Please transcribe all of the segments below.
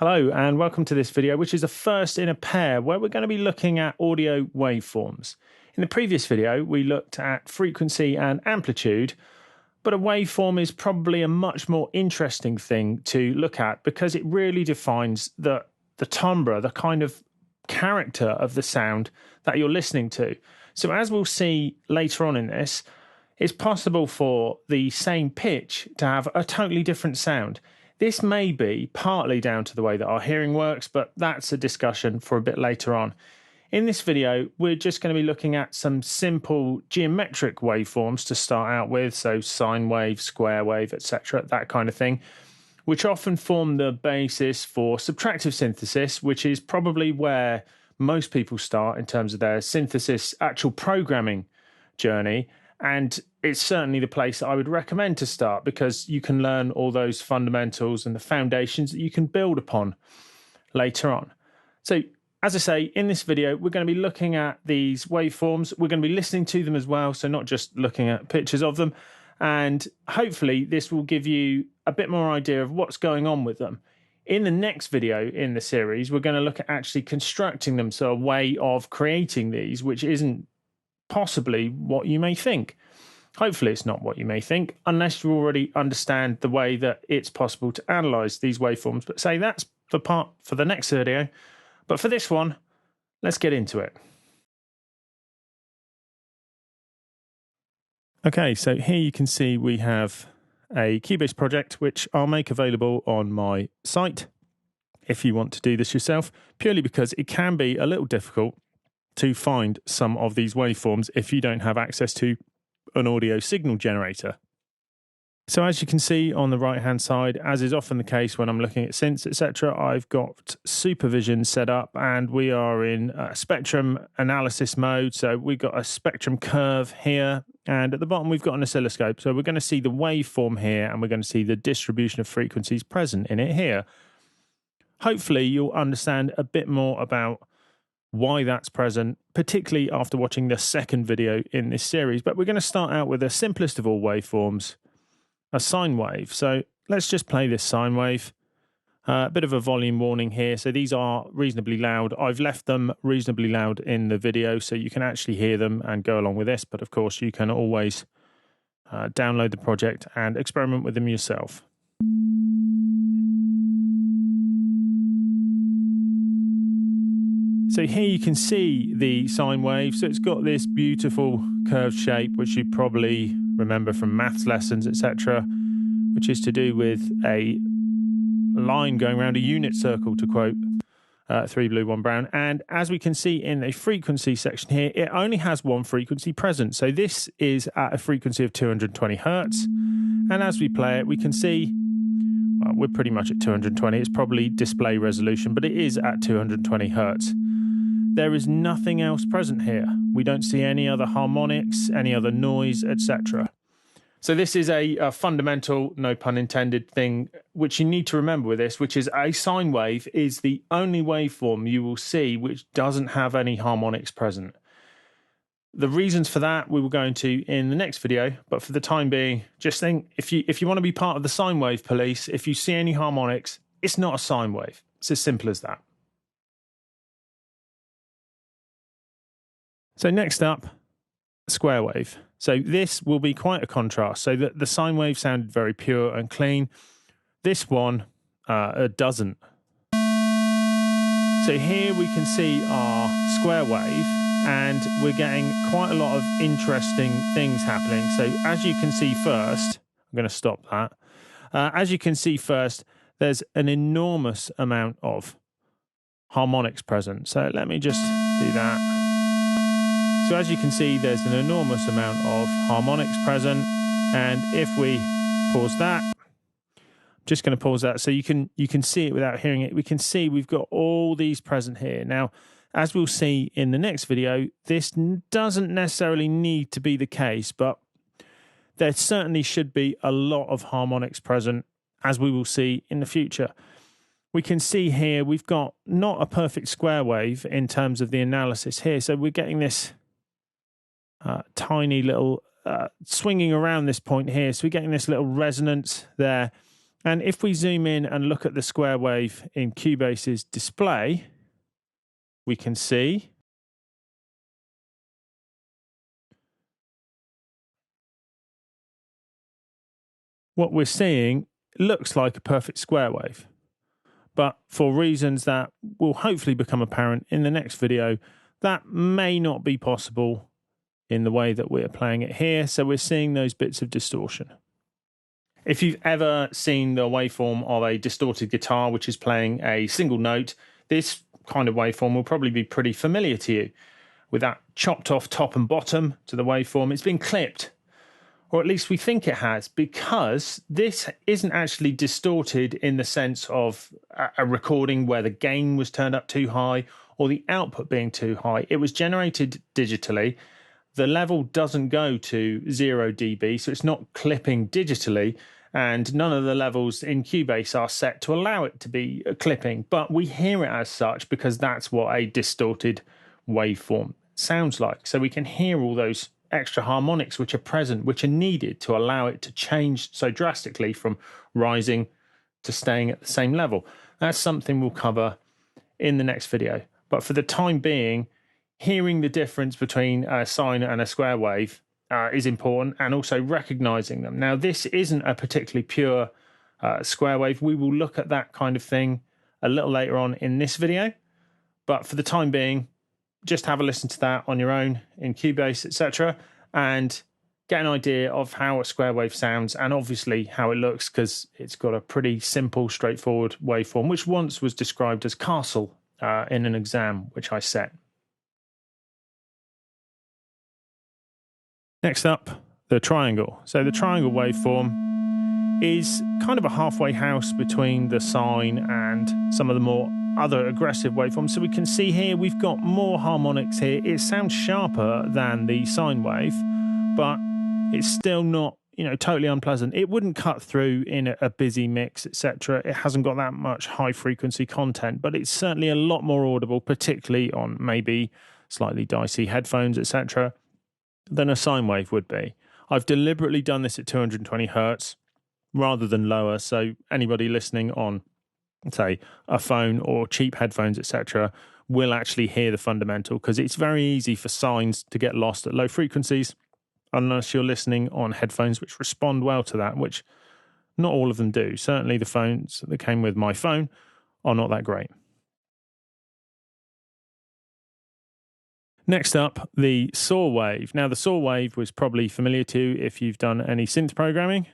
Hello and welcome to this video, which is a first in a pair where we're going to be looking at audio waveforms. In the previous video, we looked at frequency and amplitude, but a waveform is probably a much more interesting thing to look at because it really defines the timbre, the kind of character of the sound that you're listening to. So as we'll see later on in this, it's possible for the same pitch to have a totally different sound. This may be partly down to the way that our hearing works, but that's a discussion for a bit later on. In this video, we're just going to be looking at some simple geometric waveforms to start out with, so sine wave, square wave, etc., that kind of thing, which often form the basis for subtractive synthesis, which is probably where most people start in terms of their synthesis actual programming journey. And it's certainly the place that I would recommend to start because you can learn all those fundamentals and the foundations that you can build upon later on. So, as I say, in this video, we're going to be looking at these waveforms. We're going to be listening to them as well, so not just looking at pictures of them. And hopefully this will give you a bit more idea of what's going on with them. In the next video in the series, we're going to look at actually constructing them, so a way of creating these, which isn't possibly what you may think. Hopefully it's not what you may think, unless you already understand the way that it's possible to analyze these waveforms. But say that's the part for the next video. But for this one, let's get into it. Okay, so here you can see we have a Cubase project, which I'll make available on my site if you want to do this yourself, purely because it can be a little difficult to find some of these waveforms if you don't have access to an audio signal generator. So as you can see on the right hand side, as is often the case when I'm looking at synths, etc., I've got supervision set up and we are in spectrum analysis mode. So we've got a spectrum curve here and at the bottom we've got an oscilloscope. So we're going to see the waveform here and we're going to see the distribution of frequencies present in it here. Hopefully you'll understand a bit more about why that's present, particularly after watching the second video in this series. But we're going to start out with the simplest of all waveforms, a sine wave. So let's just play this sine wave. A bit of a volume warning here. So these are reasonably loud. I've left them reasonably loud in the video so you can actually hear them and go along with this. But of course, you can always download the project and experiment with them yourself. So here you can see the sine wave. So it's got this beautiful curved shape, which you probably remember from maths lessons, etc., which is to do with a line going around a unit circle, to quote 3 Blue 1 Brown. And as we can see in the frequency section here, it only has one frequency present. So this is at a frequency of 220 hertz. And as we play it, we can see, well, we're pretty much at 220. It's probably display resolution, but it is at 220 hertz. There is nothing else present here. We don't see any other harmonics, any other noise, etc. So this is a fundamental, no pun intended, thing which you need to remember with this, which is a sine wave is the only waveform you will see which doesn't have any harmonics present. The reasons for that we will go into in the next video, but for the time being, just think if you want to be part of the sine wave police, if you see any harmonics, it's not a sine wave. It's as simple as that. So next up, square wave. So this will be quite a contrast. So the sine wave sounded very pure and clean. This one doesn't. So here we can see our square wave and we're getting quite a lot of interesting things happening. So as you can see first, I'm going to stop that. As you can see first, there's an enormous amount of harmonics present. So let me just do that. So as you can see, there's an enormous amount of harmonics present. And if we pause that, I'm just going to pause that so you can see it without hearing it. We can see we've got all these present here. Now, as we'll see in the next video, this doesn't necessarily need to be the case, but there certainly should be a lot of harmonics present, as we will see in the future. We can see here we've got not a perfect square wave in terms of the analysis here. So we're getting this tiny little swinging around this point here. So we're getting this little resonance there. And if we zoom in and look at the square wave in Cubase's display, we can see what we're seeing looks like a perfect square wave. But for reasons that will hopefully become apparent in the next video, that may not be possible in the way that we're playing it here. So we're seeing those bits of distortion. If you've ever seen the waveform of a distorted guitar, which is playing a single note, this kind of waveform will probably be pretty familiar to you. With that chopped off top and bottom to the waveform, it's been clipped. Or at least we think it has, because this isn't actually distorted in the sense of a recording where the gain was turned up too high or the output being too high. It was generated digitally. The level doesn't go to 0 dB, so it's not clipping digitally, and none of the levels in Cubase are set to allow it to be clipping, but we hear it as such because that's what a distorted waveform sounds like. So we can hear all those extra harmonics which are present, which are needed to allow it to change so drastically from rising to staying at the same level. That's something we'll cover in the next video. But for the time being, hearing the difference between a sine and a square wave is important, and also recognizing them. Now, this isn't a particularly pure square wave. We will look at that kind of thing a little later on in this video. But for the time being, just have a listen to that on your own in Cubase, etc., and get an idea of how a square wave sounds and obviously how it looks, because it's got a pretty simple, straightforward waveform, which once was described as castle in an exam which I set. Next up, the triangle. So the triangle waveform is kind of a halfway house between the sine and some of the more other aggressive waveforms. So we can see here we've got more harmonics here. It sounds sharper than the sine wave, but it's still not, totally unpleasant. It wouldn't cut through in a busy mix, etc. It hasn't got that much high frequency content, but it's certainly a lot more audible, particularly on maybe slightly dicey headphones, etc., than a sine wave would be. I've deliberately done this at 220 hertz rather than lower, so anybody listening on, say, a phone or cheap headphones, etc., will actually hear the fundamental, because it's very easy for sines to get lost at low frequencies unless you're listening on headphones which respond well to that, which not all of them do. Certainly the phones that came with my phone are not that great. Next up, the Saw Wave. Now, the Saw Wave was probably familiar to you if you've done any synth programming.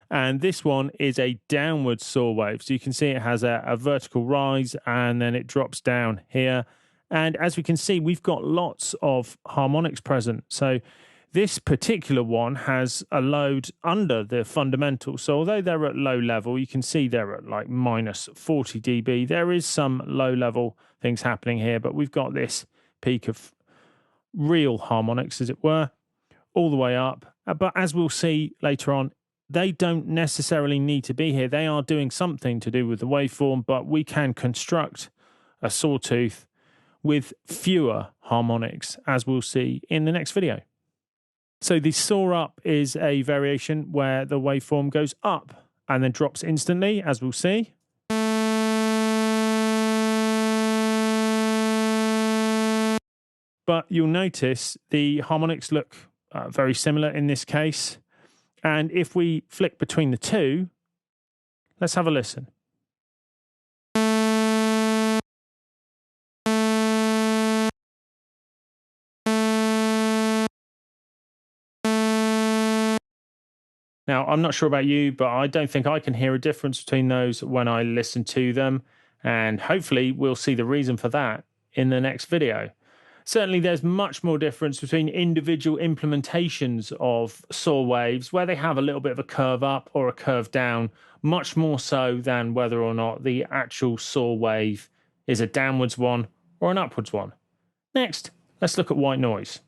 And this one is a downward saw wave. So you can see it has a vertical rise and then it drops down here. And as we can see, we've got lots of harmonics present. So this particular one has a load under the fundamental. So although they're at low level, you can see they're at like minus 40 dB. There is some low level things happening here, but we've got this peak of real harmonics, as it were, all the way up. But as we'll see later on, they don't necessarily need to be here. They are doing something to do with the waveform, but we can construct a sawtooth with fewer harmonics, as we'll see in the next video. So the saw up is a variation where the waveform goes up and then drops instantly, as we'll see. But you'll notice the harmonics look very similar in this case. And if we flick between the two, let's have a listen. Now, I'm not sure about you, but I don't think I can hear a difference between those when I listen to them. And hopefully we'll see the reason for that in the next video. Certainly, there's much more difference between individual implementations of saw waves where they have a little bit of a curve up or a curve down, much more so than whether or not the actual saw wave is a downwards one or an upwards one. Next, let's look at white noise.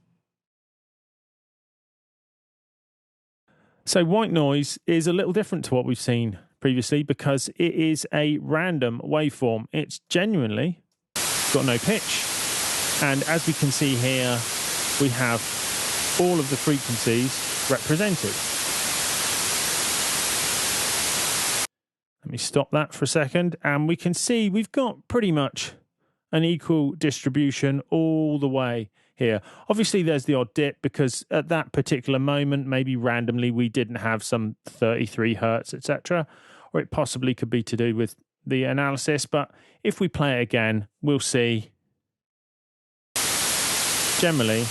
So white noise is a little different to what we've seen previously because it is a random waveform. It's genuinely got no pitch. And as we can see here, we have all of the frequencies represented. Let me stop that for a second, and we can see we've got pretty much an equal distribution all the way here. Obviously, there's the odd dip because at that particular moment, maybe randomly, we didn't have some 33 hertz, etc. Or it possibly could be to do with the analysis. But if we play it again, we'll see generally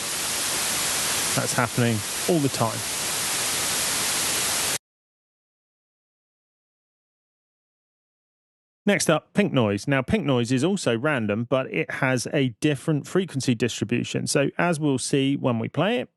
that's happening all the time. Next up, pink noise. Now, pink noise is also random, but it has a different frequency distribution. So as we'll see when we play it,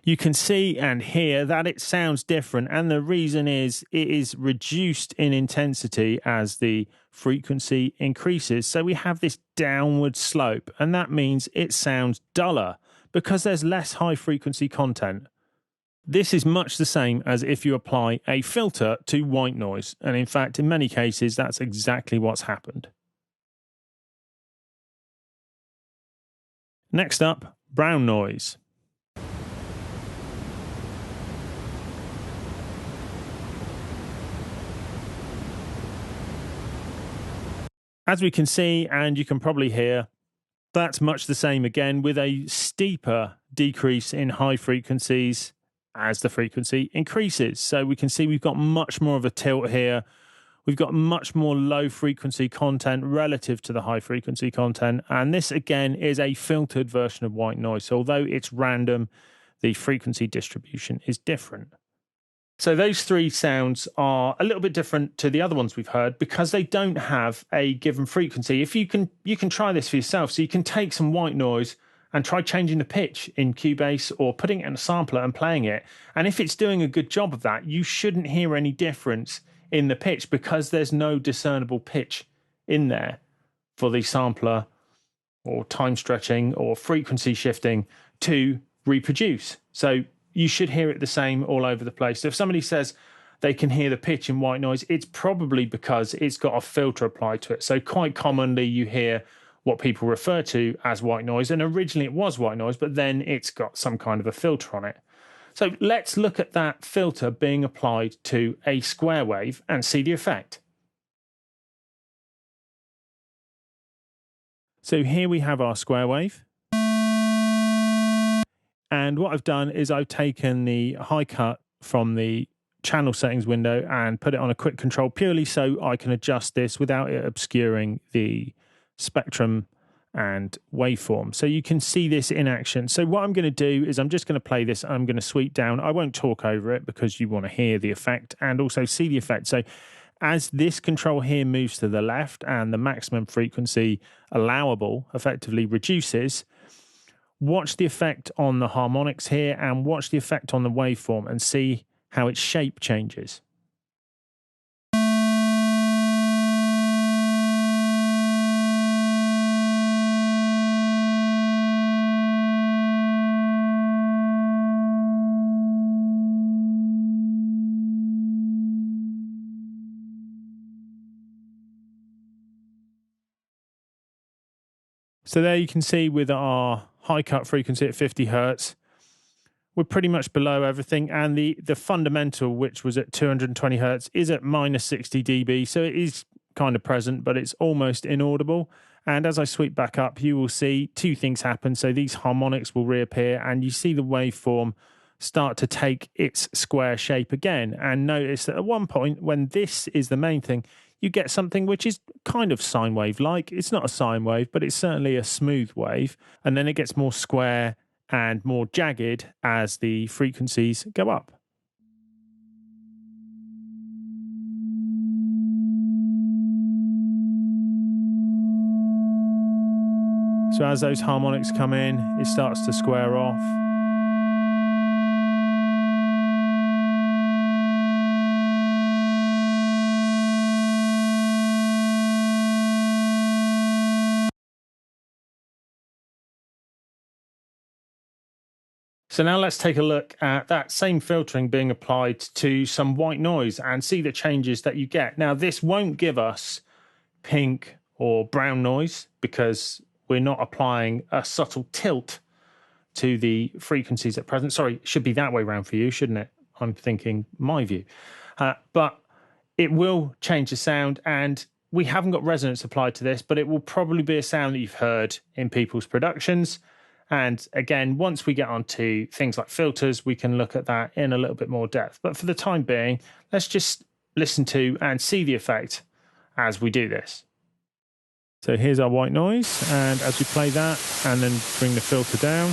you can see and hear that it sounds different. And the reason is it is reduced in intensity as the frequency increases. So we have this downward slope, and that means it sounds duller because there's less high frequency content. This is much the same as if you apply a filter to white noise. And in fact, in many cases, that's exactly what's happened. Next up, brown noise. As we can see, and you can probably hear, that's much the same again with a steeper decrease in high frequencies as the frequency increases. So we can see we've got much more of a tilt here. We've got much more low frequency content relative to the high frequency content. And this again is a filtered version of white noise. So although it's random, the frequency distribution is different. So those three sounds are a little bit different to the other ones we've heard because they don't have a given frequency. If you can try this for yourself. So you can take some white noise and try changing the pitch in Cubase or putting it in a sampler and playing it. And if it's doing a good job of that, you shouldn't hear any difference in the pitch because there's no discernible pitch in there for the sampler or time stretching or frequency shifting to reproduce. So you should hear it the same all over the place. So if somebody says they can hear the pitch in white noise, it's probably because it's got a filter applied to it. So quite commonly you hear what people refer to as white noise, and originally it was white noise, but then it's got some kind of a filter on it. So let's look at that filter being applied to a square wave and see the effect. So here we have our square wave. And what I've done is I've taken the high cut from the channel settings window and put it on a quick control purely so I can adjust this without it obscuring the spectrum and waveform. So you can see this in action. So what I'm going to do is I'm just going to play this. I'm going to sweep down. I won't talk over it because you want to hear the effect and also see the effect. So as this control here moves to the left and the maximum frequency allowable effectively reduces, watch the effect on the harmonics here and watch the effect on the waveform and see how its shape changes. So there you can see with our high cut frequency at 50 hertz, we're pretty much below everything. And the fundamental, which was at 220 hertz, is at minus 60 dB. So it is kind of present, but it's almost inaudible. And as I sweep back up, you will see two things happen. So these harmonics will reappear and you see the waveform start to take its square shape again. And notice that at one point, when this is the main thing, you get something which is kind of sine wave-like. It's not a sine wave, but it's certainly a smooth wave. And then it gets more square and more jagged as the frequencies go up. So as those harmonics come in, it starts to square off. So now let's take a look at that same filtering being applied to some white noise and see the changes that you get. Now, this won't give us pink or brown noise because we're not applying a subtle tilt to the frequencies at present. Sorry, it should be that way around for you, shouldn't it? I'm thinking my view. But it will change the sound, and we haven't got resonance applied to this, but it will probably be a sound that you've heard in people's productions. And again, once we get onto things like filters, we can look at that in a little bit more depth. But for the time being, let's just listen to and see the effect as we do this. So here's our white noise, and as we play that and then bring the filter down,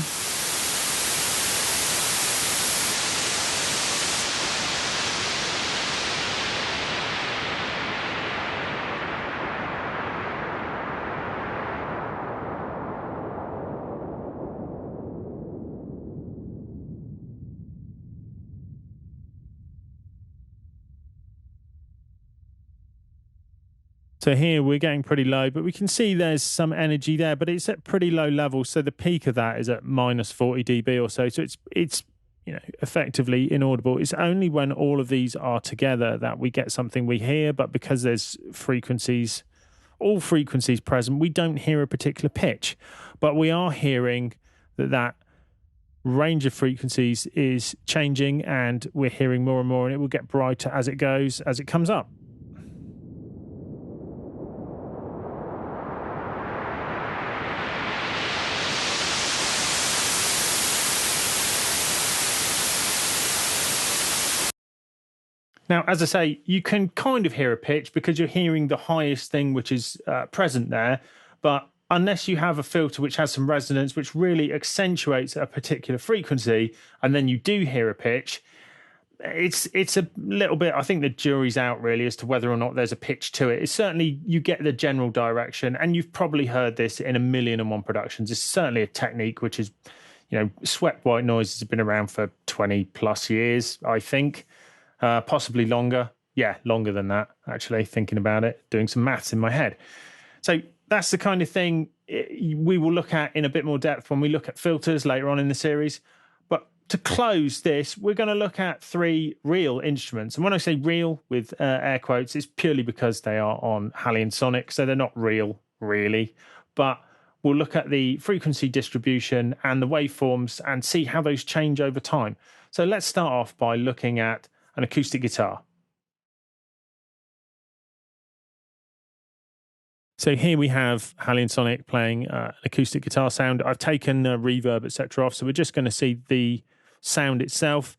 so here we're getting pretty low, but we can see there's some energy there, but it's at pretty low levels. So the peak of that is at minus 40 dB or so. So it's effectively inaudible. It's only when all of these are together that we get something we hear, but because there's all frequencies present, we don't hear a particular pitch, but we are hearing that range of frequencies is changing, and we're hearing more and more, and it will get brighter as it goes, as it comes up. Now, as I say, you can kind of hear a pitch because you're hearing the highest thing which is present there. But unless you have a filter which has some resonance, which really accentuates a particular frequency, and then you do hear a pitch, it's a little bit, I think the jury's out really as to whether or not there's a pitch to it. It's certainly, you get the general direction, and you've probably heard this in 1,000,001 productions. It's certainly a technique which is, swept white noise has been around for 20 plus years, I think. Possibly longer. Yeah, longer than that, actually, thinking about it, doing some maths in my head. So that's the kind of thing we will look at in a bit more depth when we look at filters later on in the series. But to close this, we're going to look at 3 real instruments. And when I say real with air quotes, it's purely because they are on Halion Sonic, so they're not real, really. But we'll look at the frequency distribution and the waveforms and see how those change over time. So let's start off by looking at an acoustic guitar. So here we have Halion Sonic playing an acoustic guitar sound. I've taken reverb, etc. off, so we're just going to see the sound itself.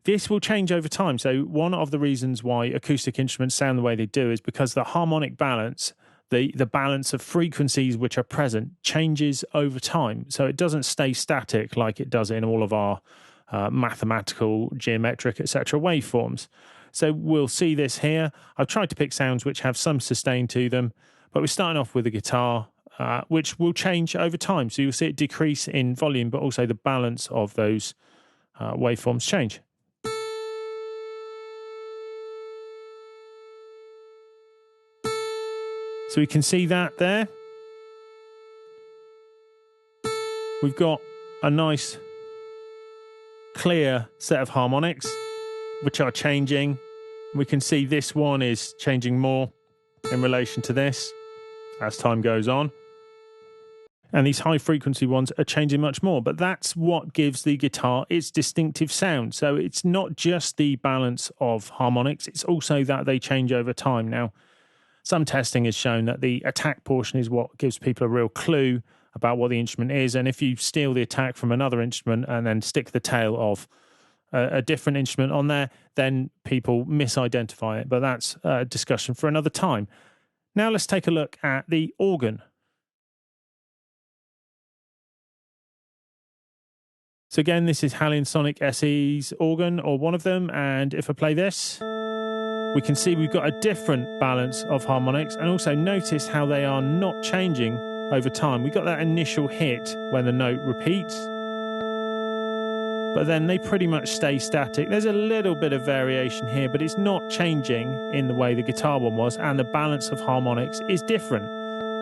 This will change over time. So one of the reasons why acoustic instruments sound the way they do is because the harmonic balance, the balance of frequencies which are present, changes over time. So it doesn't stay static like it does in all of our mathematical, geometric, etc. waveforms. So we'll see this here. I've tried to pick sounds which have some sustain to them, but we're starting off with a guitar, which will change over time. So you'll see it decrease in volume, but also the balance of those waveforms change. So we can see that there. We've got a nice clear set of harmonics which are changing. We can see this one is changing more in relation to this as time goes on, and these high frequency ones are changing much more, but that's what gives the guitar its distinctive sound. So it's not just the balance of harmonics, it's also that they change over time. Now, some testing has shown that the attack portion is what gives people a real clue about what the instrument is, and if you steal the attack from another instrument and then stick the tail of a different instrument on there, then people misidentify it, but that's a discussion for another time. Now let's take a look at the organ. So again, this is Halion Sonic SE's organ, or one of them, and if I play this, we can see we've got a different balance of harmonics, and also notice how they are not changing over time. We got that initial hit when the note repeats, but then they pretty much stay static. There's a little bit of variation here, but it's not changing in the way the guitar one was, and the balance of harmonics is different.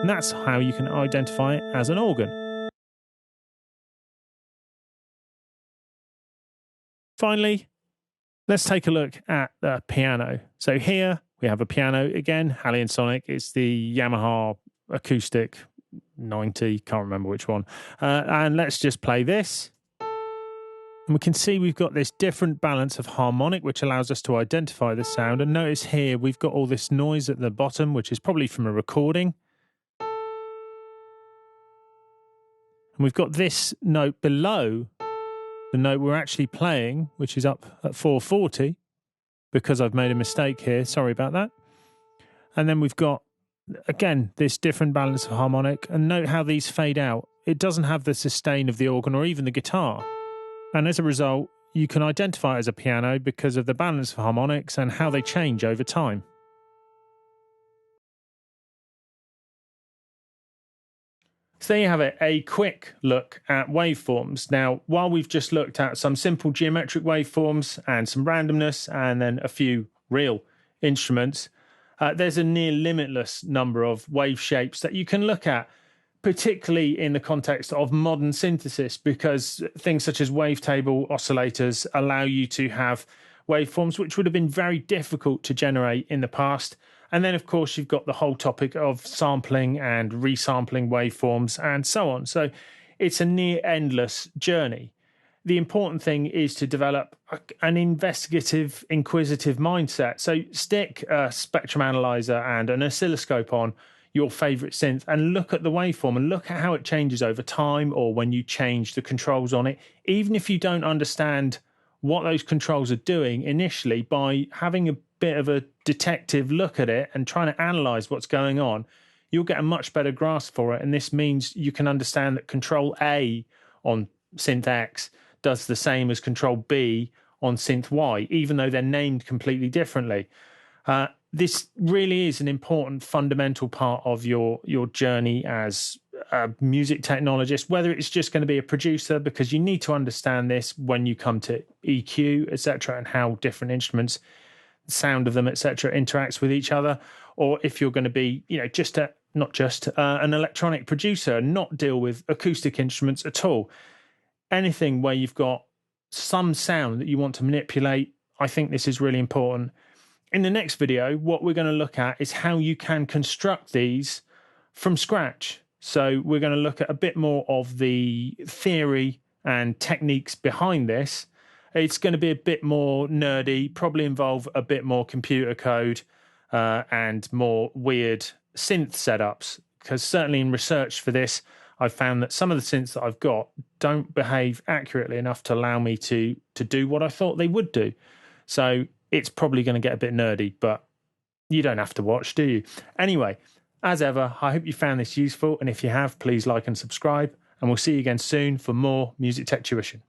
And that's how you can identify it as an organ. Finally, let's take a look at the piano. So here we have a piano again, Halion Sonic. It's the Yamaha acoustic 90, can't remember which one. And let's just play this. And we can see we've got this different balance of harmonic, which allows us to identify the sound. And notice here, we've got all this noise at the bottom, which is probably from a recording. And we've got this note below the note we're actually playing, which is up at 440, because I've made a mistake here. Sorry about that. And then we've got, again, this different balance of harmonic. And note how these fade out. It doesn't have the sustain of the organ or even the guitar. And as a result, you can identify it as a piano because of the balance of harmonics and how they change over time. So there you have it, a quick look at waveforms. Now, while we've just looked at some simple geometric waveforms and some randomness and then a few real instruments, there's a near limitless number of wave shapes that you can look at, particularly in the context of modern synthesis, because things such as wavetable oscillators allow you to have waveforms which would have been very difficult to generate in the past. And then, of course, you've got the whole topic of sampling and resampling waveforms and so on. So it's a near endless journey. The important thing is to develop an investigative, inquisitive mindset. So stick a spectrum analyzer and an oscilloscope on your favorite synth and look at the waveform and look at how it changes over time or when you change the controls on it. Even if you don't understand what those controls are doing initially, by having a bit of a detective look at it and trying to analyze what's going on, you'll get a much better grasp for it. And this means you can understand that control A on synth X does the same as control B on synth Y, even though they're named completely differently. This really is an important fundamental part of your journey as a music technologist, whether it's just going to be a producer, because you need to understand this when you come to EQ, etc., and how different instruments, the sound of them, etc., interacts with each other, or if you're going to be, not just an electronic producer and not deal with acoustic instruments at all. Anything where you've got some sound that you want to manipulate, I think this is really important. In the next video, what we're going to look at is how you can construct these from scratch. So we're going to look at a bit more of the theory and techniques behind this. It's going to be a bit more nerdy, probably involve a bit more computer code and more weird synth setups, because certainly in research for this, I've found that some of the synths that I've got don't behave accurately enough to allow me to do what I thought they would do. So it's probably going to get a bit nerdy, but you don't have to watch, do you? Anyway, as ever, I hope you found this useful. And if you have, please like and subscribe. And we'll see you again soon for more Music Tech Tuition.